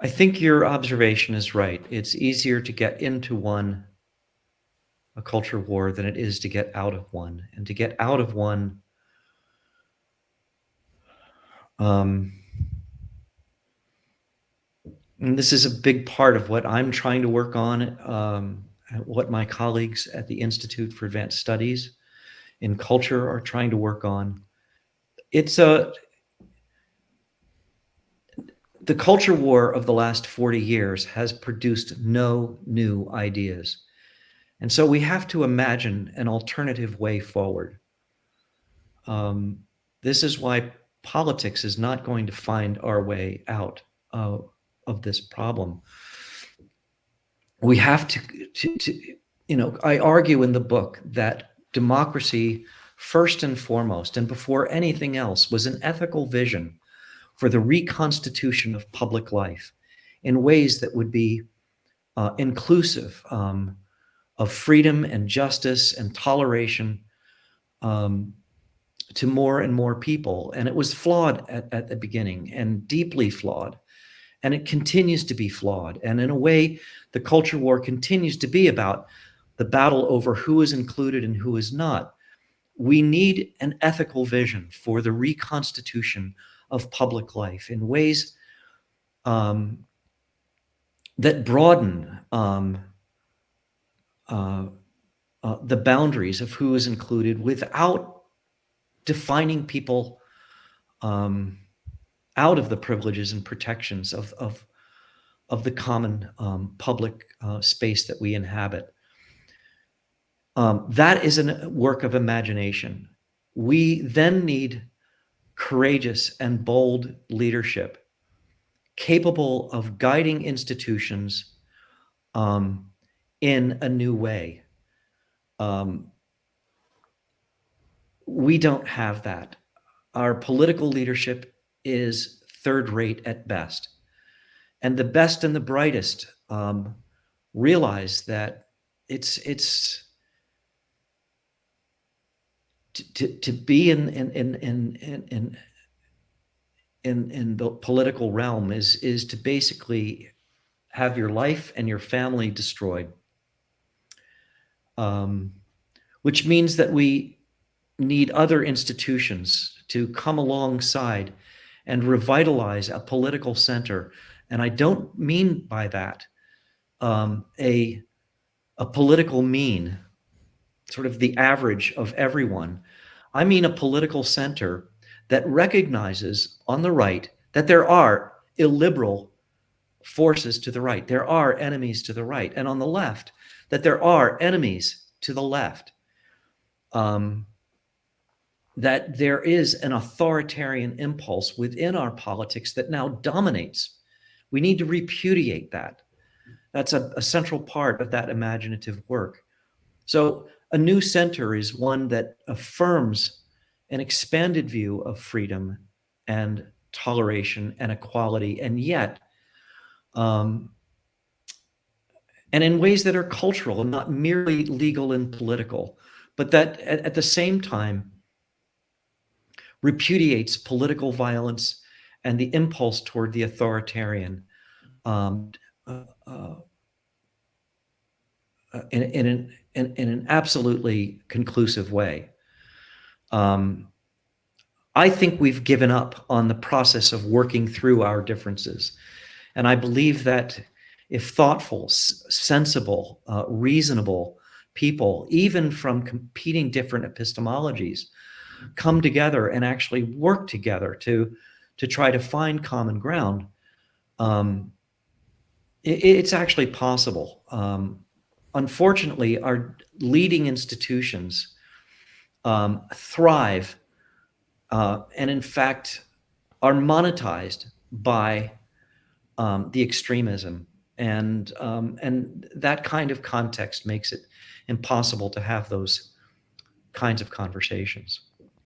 I think your observation is right. It's easier to get into a culture war, than it is to get out of one. And to get out of one, um, and this is a big part of what I'm trying to work on, what my colleagues at the Institute for Advanced Studies in Culture are trying to work on. It's the culture war of the last 40 years has produced no new ideas. And so we have to imagine an alternative way forward. This is why politics is not going to find our way out of this problem. We have to, I argue in the book that democracy, first and foremost, and before anything else, was an ethical vision for the reconstitution of public life in ways that would be inclusive of freedom and justice and toleration to more and more people. And it was flawed at the beginning, and deeply flawed. And it continues to be flawed. And in a way, the culture war continues to be about the battle over who is included and who is not. We need an ethical vision for the reconstitution of public life in ways that broaden the boundaries of who is included without defining people out of the privileges and protections of the common public space that we inhabit. That is a work of imagination. We then need courageous and bold leadership capable of guiding institutions in a new way. We don't have that. Our political leadership is third rate at best. And the best and the brightest realize that it's to be in the political realm is to basically have your life and your family destroyed, which means that we need other institutions to come alongside and revitalize a political center. And I don't mean by that a political mean, sort of the average of everyone. I mean a political center that recognizes on the right that there are illiberal forces to the right. There are enemies to the right. And on the left, that there are enemies to the left. That there is an authoritarian impulse within our politics that now dominates. We need to repudiate that. That's a central part of that imaginative work. So a new center is one that affirms an expanded view of freedom and toleration and equality, and yet, and in ways that are cultural and not merely legal and political, but that at the same time repudiates political violence and the impulse toward the authoritarian in an absolutely conclusive way. I think we've given up on the process of working through our differences. And I believe that if thoughtful, sensible, reasonable people, even from competing different epistemologies, come together and actually work together to try to find common ground, it's actually possible. Unfortunately, our leading institutions thrive and in fact are monetized by the extremism, and that kind of context makes it impossible to have those kinds of conversations.